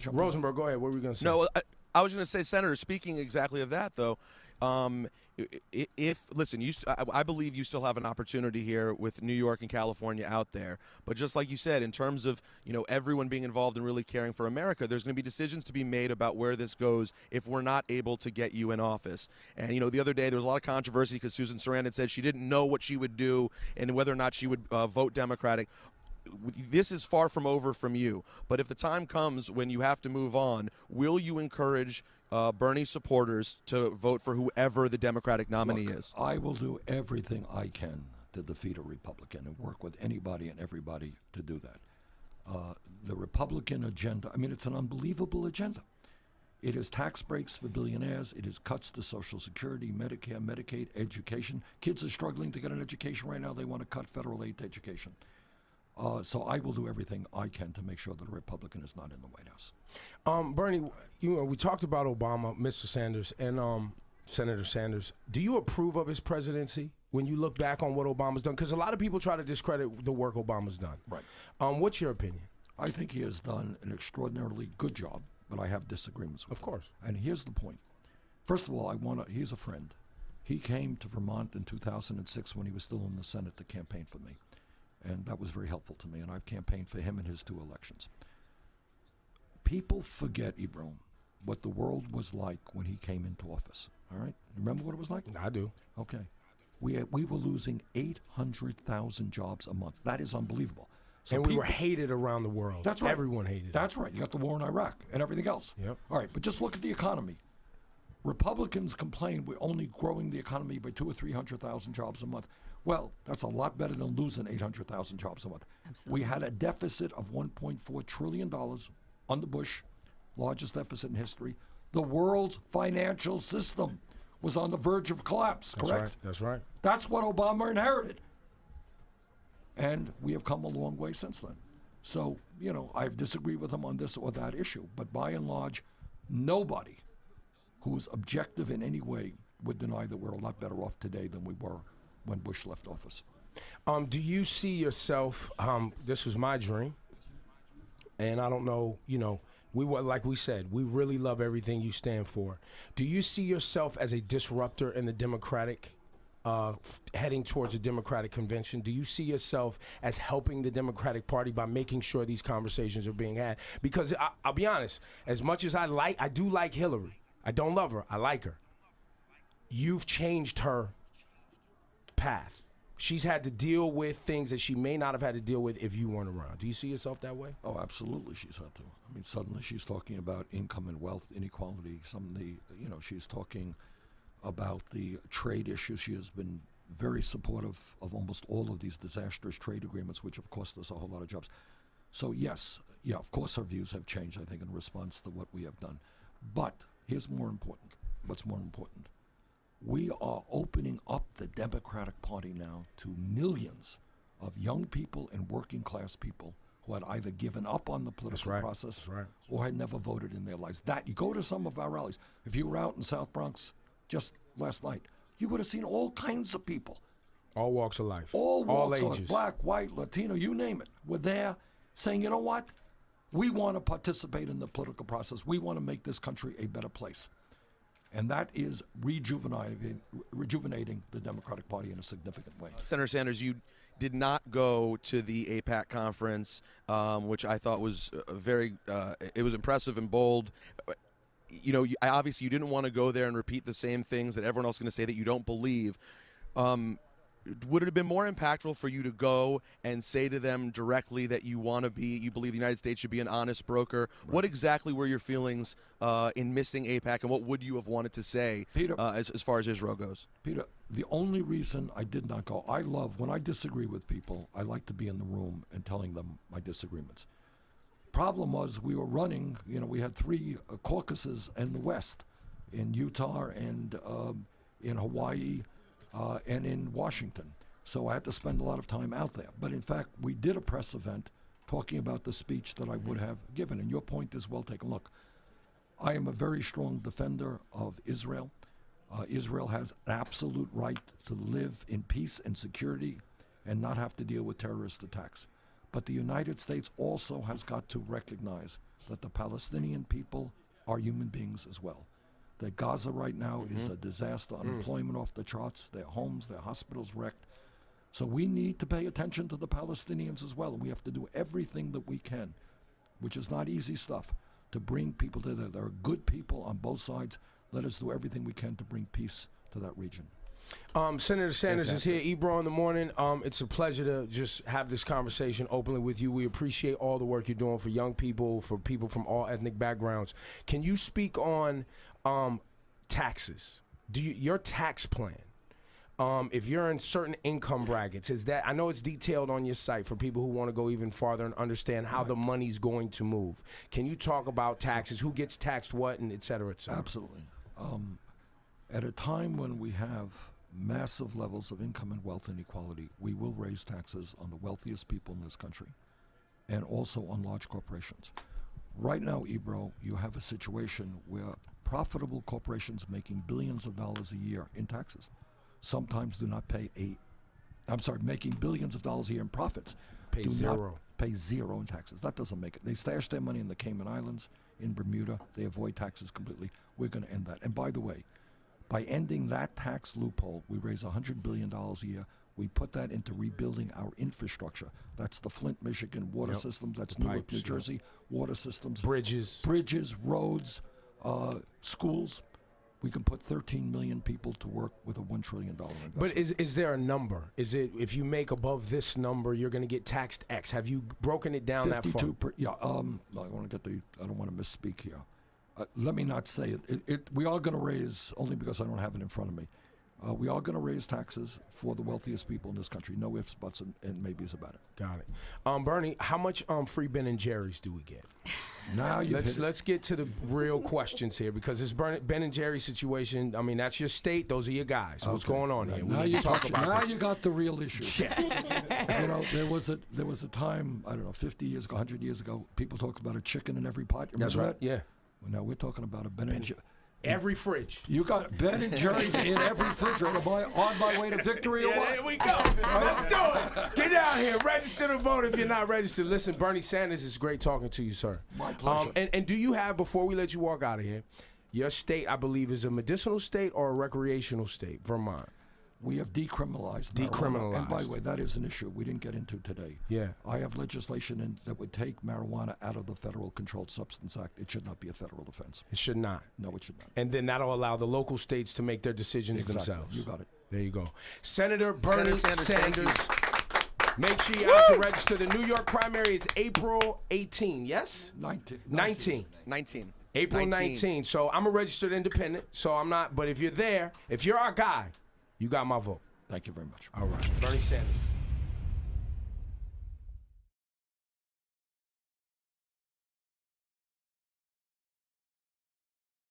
Rosenberg, go ahead. What were we going to say? No, I was going to say, Senator, speaking exactly of that, though, if listen, I believe you still have an opportunity here with New York and California out there. But just like you said, in terms of everyone being involved and really caring for America, there's going to be decisions to be made about where this goes if we're not able to get you in office. And the other day there was a lot of controversy because Susan Sarandon said she didn't know what she would do and whether or not she would vote Democratic. This is far from over from you. But if the time comes when you have to move on, will you encourage Bernie supporters to vote for whoever the Democratic nominee is? I will do everything I can to defeat a Republican and work with anybody and everybody to do that. The Republican agenda, it's an unbelievable agenda. It is tax breaks for billionaires. It is cuts to Social Security, Medicare, Medicaid, education. Kids are struggling to get an education right now. They want to cut federal aid to education. So I will do everything I can to make sure that a Republican is not in the White House. Bernie, we talked about Obama, Mr. Sanders, and Senator Sanders. Do you approve of his presidency when you look back on what Obama's done? Because a lot of people try to discredit the work Obama's done. Right. What's your opinion? I think he has done an extraordinarily good job, but I have disagreements with him. Of course. And here's the point. First of all, he's a friend. He came to Vermont in 2006 when he was still in the Senate to campaign for me. And that was very helpful to me, and I've campaigned for him in his 2 elections. People forget, Ibrahim, what the world was like when he came into office. All right? Remember what it was like? I do. Okay. We were losing 800,000 jobs a month. That is unbelievable. So we were hated around the world. That's right. Everyone hated. That's right. You got the war in Iraq and everything else. Yep. All right, but just look at the economy. Republicans complain we're only growing the economy by 200,000 or 300,000 jobs a month. Well, that's a lot better than losing 800,000 jobs a month. Absolutely. We had a deficit of $1.4 trillion under Bush, largest deficit in history. The world's financial system was on the verge of collapse, correct? That's right. That's what Obama inherited. And we have come a long way since then. So, I've disagreed with him on this or that issue, but by and large, nobody who is objective in any way would deny that we're a lot better off today than we were when Bush left office. Do you see yourself, this was my dream, and I don't know, like we said, we really love everything you stand for. Do you see yourself as a disruptor in the Democratic, heading towards a Democratic convention? Do you see yourself as helping the Democratic Party by making sure these conversations are being had? Because I'll be honest, as much as I do like Hillary, I don't love her, I like her. You've changed her path. She's had to deal with things that she may not have had to deal with if you weren't around. Do you see yourself that way? Oh, absolutely she's had to. Suddenly she's talking about income and wealth inequality. She's talking about the trade issues. She has been very supportive of almost all of these disastrous trade agreements, which have cost us a whole lot of jobs. So yes, of course her views have changed, I think, in response to what we have done. But here's more important. What's more important? We are opening up the Democratic Party now to millions of young people and working class people who had either given up on the political process or had never voted in their lives. You go to some of our rallies. If you were out in South Bronx just last night, you would have seen all kinds of people. All walks of life. All walks ages. of life. Black, white, Latino, you name it. We're there saying, you know what? We want to participate in the political process. We want to make this country a better place. And that is rejuvenating the Democratic Party in a significant way. Senator Sanders, you did not go to the AIPAC conference, which I thought was it was impressive and bold. Obviously you didn't want to go there and repeat the same things that everyone else is going to say that you don't believe. Would it have been more impactful for you to go and say to them directly that you believe the United States should be an honest broker? Right. What exactly were your feelings in missing AIPAC, and what would you have wanted to say, Peter, as far as Israel goes? Peter, the only reason I did not go, when I disagree with people, I like to be in the room and telling them my disagreements. Problem was we were running, we had 3 caucuses in the West, in Utah and in Hawaii, and in Washington. So I had to spend a lot of time out there. But in fact, we did a press event talking about the speech that I would have given. And your point is well taken. Look, I am a very strong defender of Israel. Israel has an absolute right to live in peace and security and not have to deal with terrorist attacks. But the United States also has got to recognize that the Palestinian people are human beings as well. That Gaza right now is a disaster, unemployment off the charts, their homes, their hospitals wrecked. So we need to pay attention to the Palestinians as well, and we have to do everything that we can, which is not easy stuff, to bring people to there. There are good people on both sides. Let us do everything we can to bring peace to that region. Senator Sanders is here, Ebro in the morning. It's a pleasure to just have this conversation openly with you. We appreciate all the work you're doing for young people, for people from all ethnic backgrounds. Can you speak on taxes? Your tax plan? If you're in certain income brackets, is that, I know it's detailed on your site for people who want to go even farther and understand how the money's going to move. Can you talk about taxes, who gets taxed what, and et cetera, et cetera? Absolutely. At a time when we have massive levels of income and wealth inequality, we will raise taxes on the wealthiest people in this country and also on large corporations. Right now, Ebro, you have a situation where profitable corporations making billions of dollars a year in taxes sometimes do not pay making billions of dollars a year in profits. Pay zero. Pay zero in taxes. That doesn't make it. They stash their money in the Cayman Islands, in Bermuda. They avoid taxes completely. We're going to end that. And by the way, by ending that tax loophole, we raise $100 billion a year. We put that into rebuilding our infrastructure. That's the Flint, Michigan water system. That's Newark, New Jersey water systems. Bridges, roads, schools. We can put 13 million people to work with a $1 trillion investment. But is there a number? Is it, if you make above this number, you're going to get taxed X? Have you broken it down that far? Yeah. I want to get I don't want to misspeak here. Let me not say it. We are going to raise, only because I don't have it in front of me. We are going to raise taxes for the wealthiest people in this country. No ifs, buts, and maybes about it. Got it. Bernie, how much free Ben and Jerry's do we get? Now let's get to the real questions here, because this Ben and Jerry situation, I mean, that's your state. Those are your guys. So what's going on here? Now you got the real issue. Yeah. You know, there was a time, I don't know, 50 years ago, 100 years ago, people talked about a chicken in every pot. Remember that's right. that? Yeah. Well, now we're talking about a Ben and Jerry. Every fridge. You got Ben and Jerry's in every refrigerator. On my way to victory or what? There we go. Let's do it. Get down here. Register to vote if you're not registered. Listen, Bernie Sanders, it's great talking to you, sir. My pleasure. And do you have, before we let you walk out of here, your state, I believe, is a medicinal state or a recreational state, Vermont? We have decriminalized marijuana. And by the way, that is an issue we didn't get into today. Yeah. I have legislation that would take marijuana out of the Federal Controlled Substance Act. It should not be a federal offense. It should not. No, it should not. And then that'll allow the local states to make their decisions themselves. You got it. There you go. Senator Bernie Sanders. Make sure you Woo! out to register. The New York primary is April 18, yes? 19. April 19. So I'm a registered independent, so I'm not, but if you're there, if you're our guy, you got my vote. Thank you very much. All right. Bernie Sanders.